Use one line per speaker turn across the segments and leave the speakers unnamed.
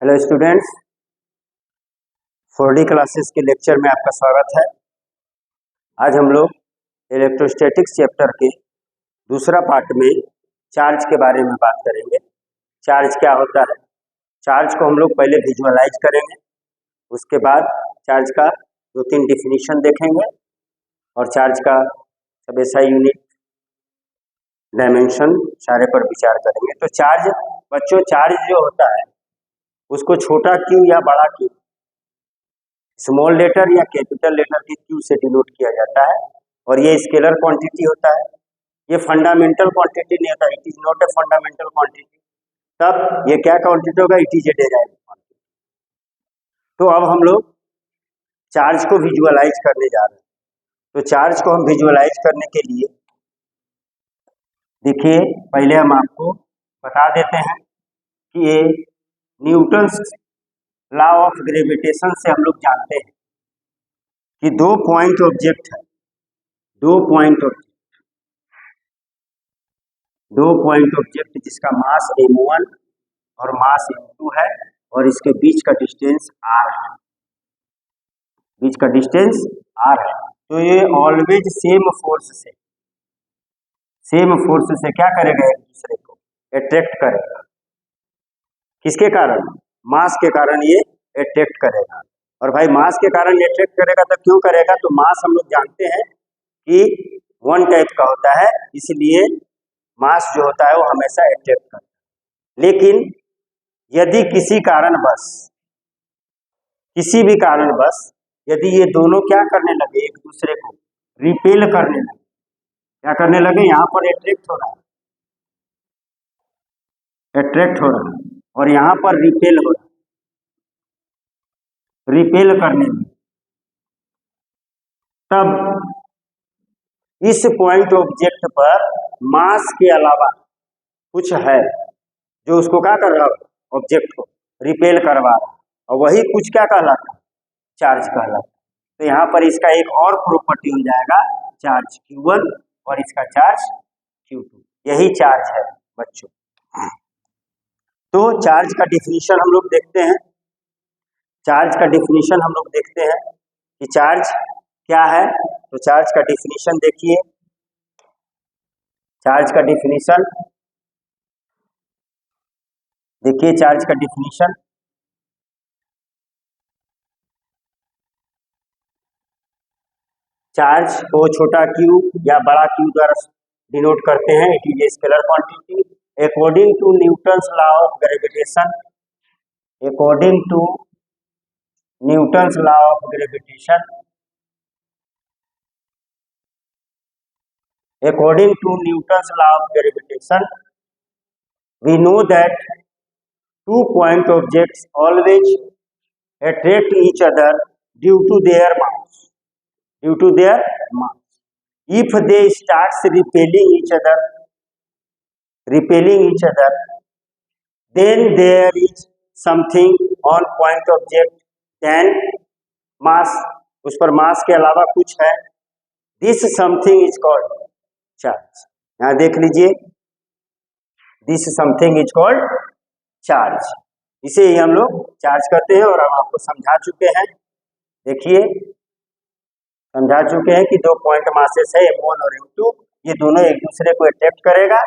Hello students, 4D classes के lecture में आपका स्वागत है। आज हम लोग इलेक्ट्रोस्टैटिक्स चैप्टर के दूसरा पार्ट में चार्ज के बारे में बात करेंगे। चार्ज क्या होता है, चार्ज को हम लोग पहले विजुअलाइज करेंगे, उसके बाद चार्ज का 2-3 डिफिनीशन देखेंगे और चार्ज का सब SI यूनिट, डायमेंशन सारे पर विचार करेंगे। तो चार्ज बच्चों, चार्ज जो होता है उसको छोटा क्यू या बड़ा क्यू, स्मॉल लेटर या कैपिटल लेटर के क्यू से डिनोट किया जाता है और ये स्केलर क्वांटिटी होता है। ये फंडामेंटल क्वांटिटी नहीं होता, it is not a fundamental quantity. तब ये क्या क्वांटिटी होगा, it is A derived quantity. तो अब हम लोग चार्ज को विजुअलाइज करने जा रहे हैं। तो चार्ज को हम विजुअलाइज करने के लिए देखिए, पहले हम आपको बता देते हैं कि ये न्यूटन्स लॉ ऑफ ग्रेविटेशन से हम लोग जानते हैं कि दो पॉइंट ऑब्जेक्ट है, दो पॉइंट ऑब्जेक्ट जिसका मास m1 और मास m2 है और इसके बीच का डिस्टेंस r है, बीच का डिस्टेंस r है। तो ये ऑलवेज सेम फोर्स से क्या करेगा, एक दूसरे को अट्रैक्ट करेगा। किसके कारण? मास के कारण ये अट्रैक्ट करेगा। और भाई मास के कारण अट्रैक्ट करेगा तो क्यों करेगा? तो मास हम लोग जानते हैं कि वन टाइप का होता है, इसलिए मास जो होता है वो हमेशा अट्रैक्ट करता है। लेकिन यदि किसी भी कारणवश यदि ये दोनों क्या करने लगे, एक दूसरे को रिपेल करने लगे, क्या करने लगे, यहाँ पर अट्रैक्ट हो रहा है और यहाँ पर रिपेल हो रहा है, रिपेल करने में, तब इस पॉइंट ऑब्जेक्ट पर मास के अलावा कुछ है जो उसको क्या कर रहा है, ऑब्जेक्ट को रिपेल करवा रहा है, और वही कुछ क्या कहलाता है, चार्ज कहलाता है। तो यहाँ पर इसका एक और प्रॉपर्टी हो जाएगा, चार्ज Q1 और इसका चार्ज Q2, यही चार्ज है बच्चों। तो चार्ज का डिफिनीशन हम लोग देखते हैं। चार्ज का डिफिनीशन हम लोग देखते हैं कि चार्ज क्या है। तो चार्ज का डिफिनीशन देखिए, चार्ज का डिफिनीशन देखिए, चार्ज का डिफिनीशन चार्ज को छोटा q या बड़ा Q द्वारा डिनोट करते हैं। It is a scalar quantity according to Newton's law of gravitation, according to Newton's law of gravitation, according to Newton's law of gravitation, we know that 2 point objects always attract each other due to their mass. If they start repelling each other, then there is something on point object, then mass, उस पर mass के अलावा कुछ है, this something is called charge. यहां देख लीजिए, this something is called charge. इसे ही हम लोग चार्ज करते हैं और हम आपको समझा चुके हैं। देखिए, समझा चुके हैं कि दो पॉइंट मासेस है m1 और m2, ये दोनों एक दूसरे को अट्रैक्ट करेगा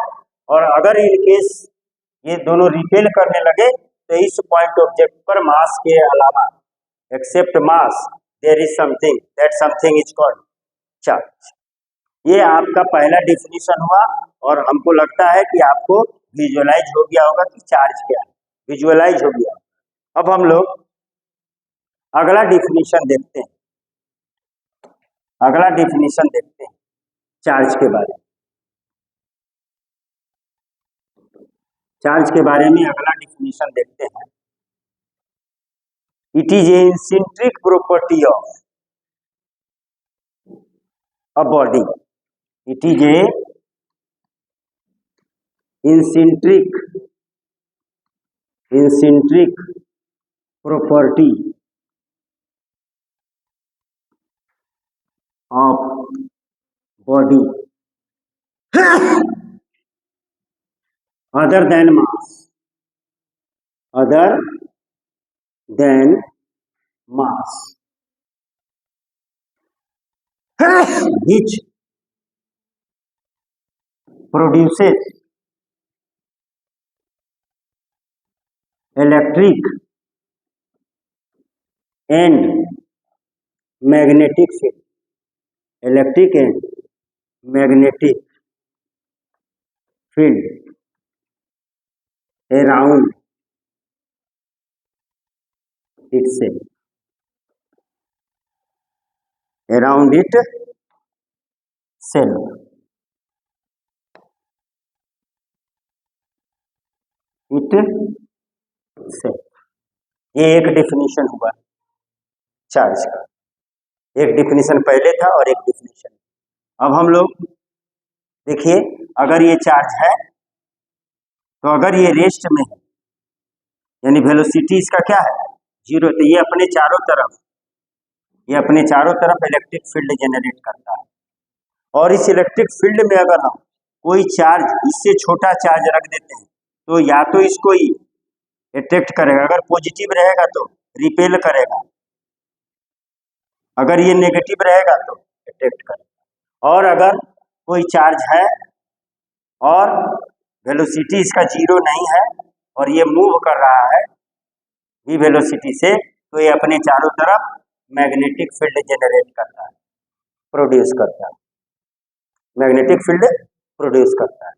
और अगर इन केस ये दोनों रिपेल करने लगे तो इस पॉइंट ऑब्जेक्ट पर मास के अलावा, except mass, there is something, that something is called charge. ये आपका पहला डिफिनीशन हुआ और हमको लगता है कि आपको विजुअलाइज हो गया होगा कि चार्ज क्या है, विजुअलाइज हो गया। अब हम लोग अगला डिफिनीशन देखते हैं, चार्ज के बारे में। चार्ज के बारे में अगला डिफिनीशन देखते हैं। It is A intrinsic property of a body, it is a intrinsic property of body other than mass, than mass which produces electric and magnetic field. Electric and magnetic field around itself. Around itself. itself. ये एक definition हुआ charge का। एक definition पहले था और एक definition. अब हम लोग देखिए, अगर ये चार्ज है तो अगर ये रेस्ट में है यानी वेलोसिटी इसका क्या है, जीरो, तो ये अपने चारों तरफ इलेक्ट्रिक फील्ड जनरेट करता है। और इस इलेक्ट्रिक फील्ड में अगर हम कोई चार्ज, इससे छोटा चार्ज रख देते हैं तो या तो इसको ही अट्रैक्ट करेगा, अगर पॉजिटिव रहेगा तो रिपेल करेगा, अगर ये नेगेटिव रहेगा तो अट्रैक्ट करेगा। और अगर कोई चार्ज है और वेलोसिटी इसका जीरो नहीं है और ये मूव कर रहा है v वेलोसिटी से, तो ये अपने चारों तरफ मैग्नेटिक फील्ड जनरेट करता है, प्रोड्यूस करता है, मैग्नेटिक फील्ड प्रोड्यूस करता है।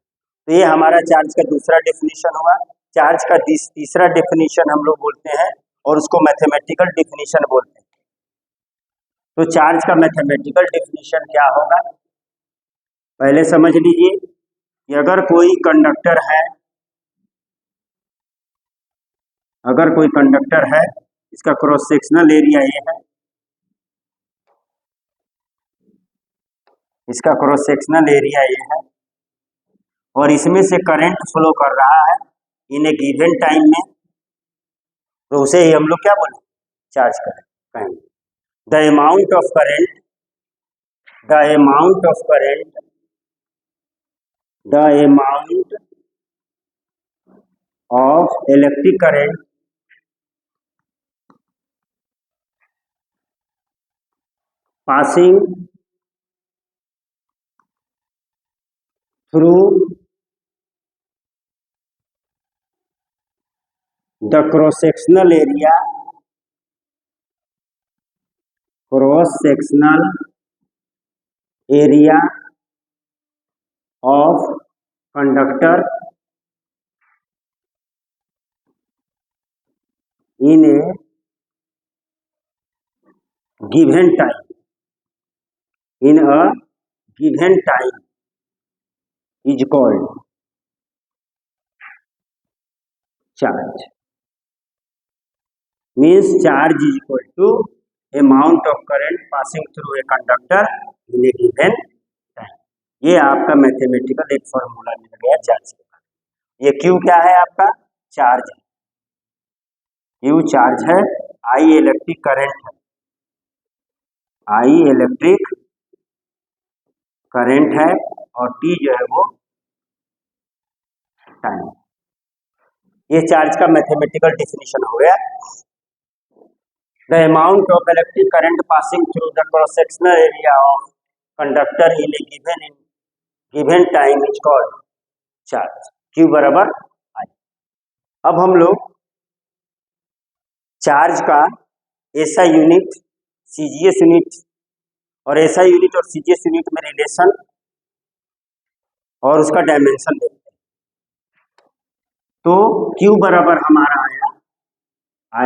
तो ये हमारा चार्ज का दूसरा डेफिनेशन हुआ। चार्ज का तीसरा डेफिनेशन हम लोग बोलते हैं और उसको मैथमेटिकल डेफिनेशन बोलते हैं। तो चार्ज का मैथमेटिकल डेफिनेशन क्या होगा, पहले समझ लीजिए कि अगर कोई कंडक्टर है, इसका क्रॉस सेक्शनल एरिया ये है, इसका क्रॉस सेक्शनल एरिया ये है, और इसमें से करंट फ्लो कर रहा है इन ए गिवन टाइम में, तो उसे ही हम लोग क्या बोले, चार्ज करंट कहेंगे। The amount of current electric current passing through the cross-sectional area of conductor in a given time, is called charge. Means charge is equal to amount of current passing through a conductor in a given time. ये आपका mathematical एक formula मिल गया charge के बाद। ये Q क्या है, आपका चार्ज है, Q चार्ज है, I इलेक्ट्रिक करंट है, I इलेक्ट्रिक करंट है, और T जो है वो टाइम। ये चार्ज का मैथमेटिकल डेफिनेशन हो गया। The amount of electric current passing through the cross-sectional area of conductor in a given time is called charge. Q बराबर I। अब हम लोग चार्ज का SI यूनिट, CGS यूनिट और SI यूनिट और CGS यूनिट में रिलेशन और उसका डायमेंशन देखते हैं। तो Q बराबर हमारा आया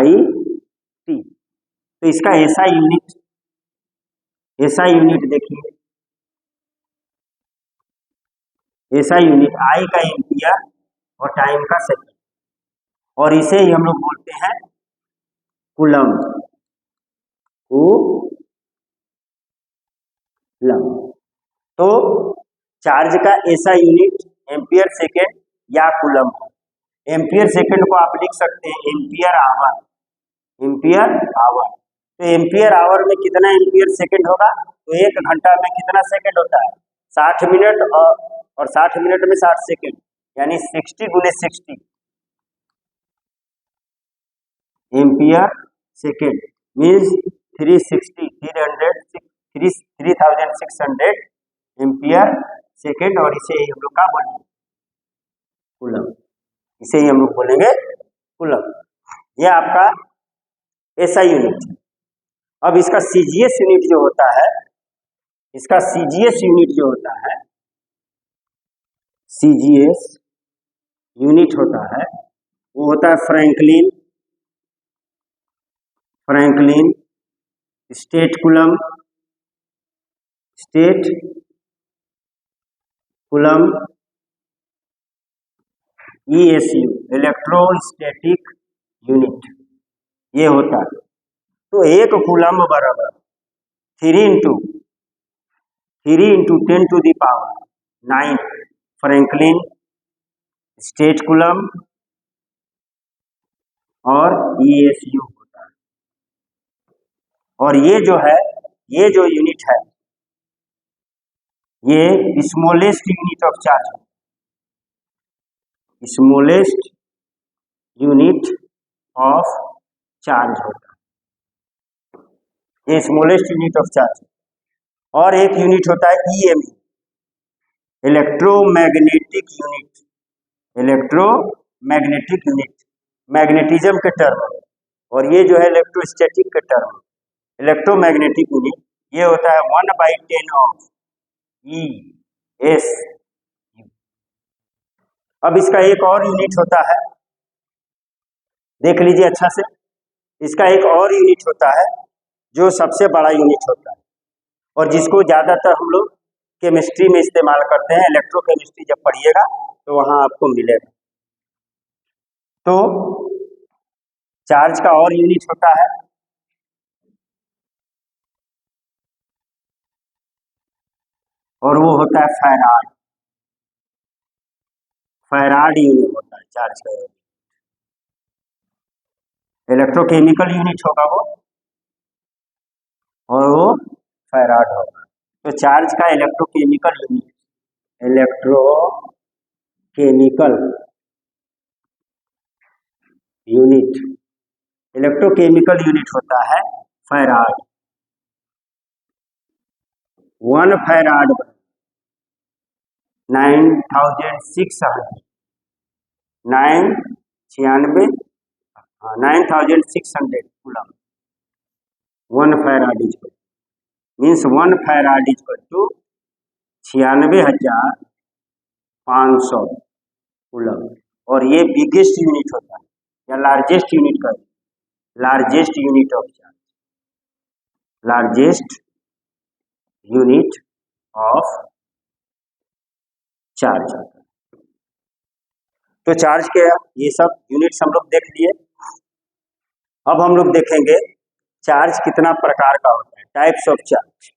IT। तो इसका SI यूनिट देखिए, SI यूनिट I का एम्पियर और टाइम का सेकंड, और इसे ही हम लोग बोलते हैं कूलम्ब। तो चार्ज का SI यूनिट एम्पियर सेकेंड या कूलम्ब है। एम्पियर सेकेंड को आप लिख सकते हैं एम्पियर आवर। तो एम्पियर आवर में कितना एम्पियर सेकेंड होगा, तो एक घंटा में कितना सेकेंड होता है, 60 मिनट, और 60 मिनट में 60 सेकेंड, यानी 60 × 60, ampere second means 3600 ampere second, और इसे ही हम लोग का बोलेंगे कूलम, इसे ही हम लोग बोलेंगे कूलम। यह आपका एसआई यूनिट। अब इसका सीजीएस यूनिट जो होता है, इसका सीजीएस यूनिट जो होता है, सीजीएस यूनिट होता है, वो होता है Franklin, state coulomb, ईएसयू, electrostatic unit, ये होता है। तो एक कूलम बराबर 3 इंटू 10⁹ फ्रैंकलिन स्टेट कूलम और ईएसयू होता है। और ये जो है, ये जो यूनिट है, ये smallest unit of charge, smallest unit of charge होता है, ये स्मॉलेस्ट यूनिट ऑफ चार्ज। और एक यूनिट होता है ईएमई, इलेक्ट्रोमैग्नेटिक यूनिट, मैग्नेटिज्म के टर्म, और ये जो है इलेक्ट्रोस्टैटिक के टर्म। इलेक्ट्रोमैग्नेटिक यूनिट ये होता है 1/10 ऑफ ES। अब इसका एक और यूनिट होता है, देख लीजिए अच्छा से, इसका एक और यूनिट होता है जो सबसे बड़ा यूनिट होता है, और जिसको ज़्यादातर हम लोग केमिस्ट्री में इस्तेमाल करते हैं। इलेक्ट्रोकेमिस्ट्री जब पढ़िएगा तो वहाँ आपको मिलेगा। तो चार्ज का और यूनिट होता है, और वो होता है फैराड यूनिट होता है चार्ज का यूनिट। इलेक्ट्रोकेमिकल यूनिट होगा वो, और वो फैराड होगा। तो चार्ज का इलेक्ट्रोकेमिकल यूनिट होता है farad. 1 farad 9600 coulomb. 1 farad means 1 farad equal to 96,500 coulomb. और ये बिगेस्ट यूनिट होता है, या लार्जेस्ट यूनिट का, largest unit of charge, largest unit of charge होता है। तो चार्ज के ये सब यूनिट्स हम लोग देख लिए। अब हम लोग देखेंगे चार्ज कितना प्रकार का होता है, टाइप्स ऑफ चार्ज।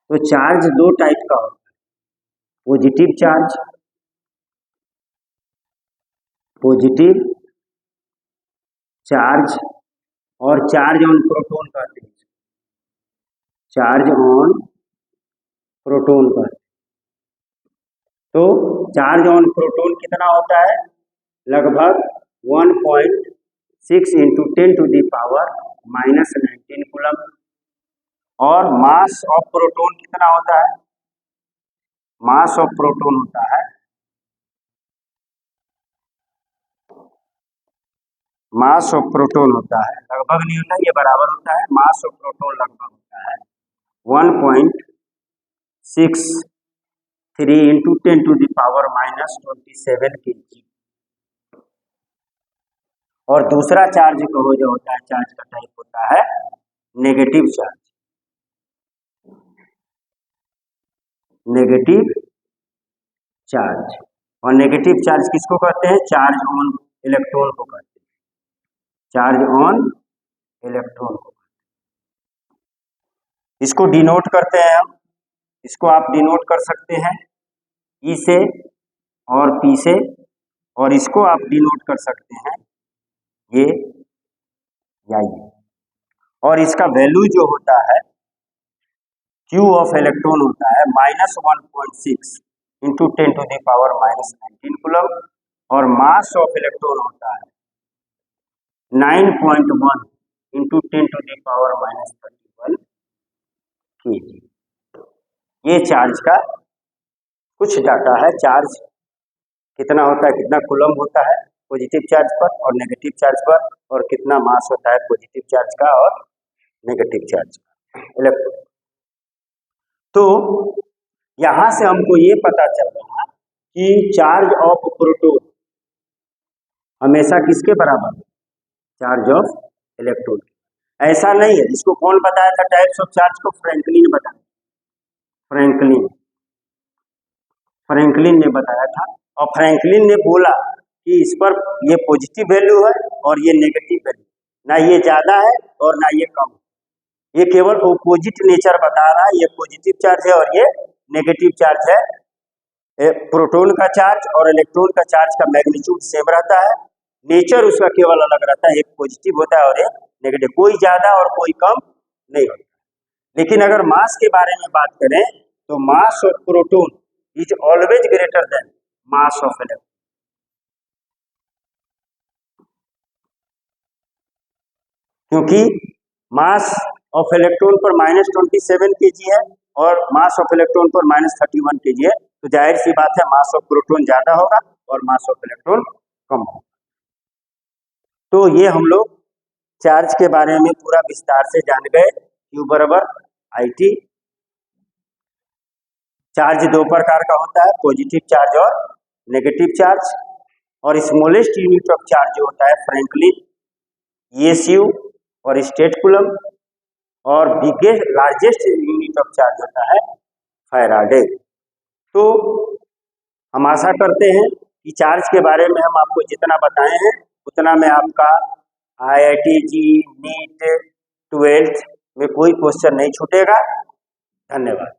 तो चार्ज दो टाइप का होता है, पॉजिटिव चार्ज और चार्ज ऑन प्रोटॉन कहते हैं, चार्ज ऑन प्रोटॉन कहते हैं। तो चार्ज ऑन प्रोटॉन कितना होता है, लगभग 1.6 × 10⁻⁻19 कूलम। और मास ऑफ प्रोटॉन कितना होता है, मास ऑफ प्रोटॉन होता है लगभग नहीं होता, ये बराबर होता है, मास ऑफ प्रोटॉन लगभग होता है 1.63 × 10⁻⁻27 kg। और दूसरा चार्ज जो होता है, चार्ज का टाइप होता है नेगेटिव चार्ज। और नेगेटिव चार्ज किसको कहते हैं, चार्ज ऑन इलेक्ट्रॉन को कहते हैं, इसको डिनोट करते हैं हम, इसको आप डिनोट कर सकते हैं ई से और पी से, और इसको आप डिनोट कर सकते हैं ये या ये। और इसका वैल्यू जो होता है Q ऑफ इलेक्ट्रॉन होता है -1.6 इंटू 10⁻⁻19 कूलम और मास ऑफ इलेक्ट्रॉन होता है 9.1 इंटू 10⁻⁻31 kg। ये चार्ज का कुछ डाटा है। चार्ज कितना होता है, कितना कूलम होता है पॉजिटिव चार्ज पर और नेगेटिव चार्ज पर, और कितना मास होता है पॉजिटिव चार्ज का और नेगेटिव चार्ज का इलेक्ट्रॉन। तो यहां से हमको ये पता चल रहा कि चार्ज ऑफ प्रोटॉन हमेशा किसके बराबर है, चार्ज ऑफ इलेक्ट्रॉन। ऐसा नहीं है, इसको कौन बताया था टाइप्स ऑफ चार्ज को, फ्रैंकलिन बताया। फ्रैंकलिन ने बताया था, और फ्रैंकलिन ने बोला कि इस पर ये पॉजिटिव वैल्यू है और ये नेगेटिव वैल्यू, ना ये ज्यादा है और ना ये कम है, ये केवल ऑपोजिट नेचर बता रहा है। ये पॉजिटिव चार्ज है और ये नेगेटिव चार्ज है। प्रोटॉन का चार्ज और इलेक्ट्रॉन का चार्ज का मैग्नीट्यूड सेम रहता है, नेचर उसका केवल अलग रहता है, एक पॉजिटिव होता है और एक नेगेटिव, कोई ज्यादा और कोई कम नहीं होता। लेकिन अगर मास के बारे में बात करें तो mass of proton is always greater then mass of electron. क्योंकि मास ऑफ इलेक्ट्रॉन पर -27 kg है और मास ऑफ इलेक्ट्रॉन पर -31 kg है, तो जाहिर सी बात है मास ऑफ प्रोटॉन ज्यादा होगा और मास ऑफ इलेक्ट्रॉन कम होगा। तो ये हम लोग चार्ज के बारे में पूरा विस्तार से जान गए। Q बराबर IT। चार्ज दो प्रकार का होता है, पॉजिटिव चार्ज और नेगेटिव चार्ज, और स्मॉलेस्ट यूनिट ऑफ चार्ज जो होता है फ्रैंकलिन, SU और स्टेट कूलम, और biggest largest unit of charge होता है फैराडे। तो हम आशा करते हैं कि चार्ज के बारे में हम आपको जितना बताए हैं उतना में आपका IIT जी नीट 12th में कोई क्वेश्चन नहीं छूटेगा। धन्यवाद।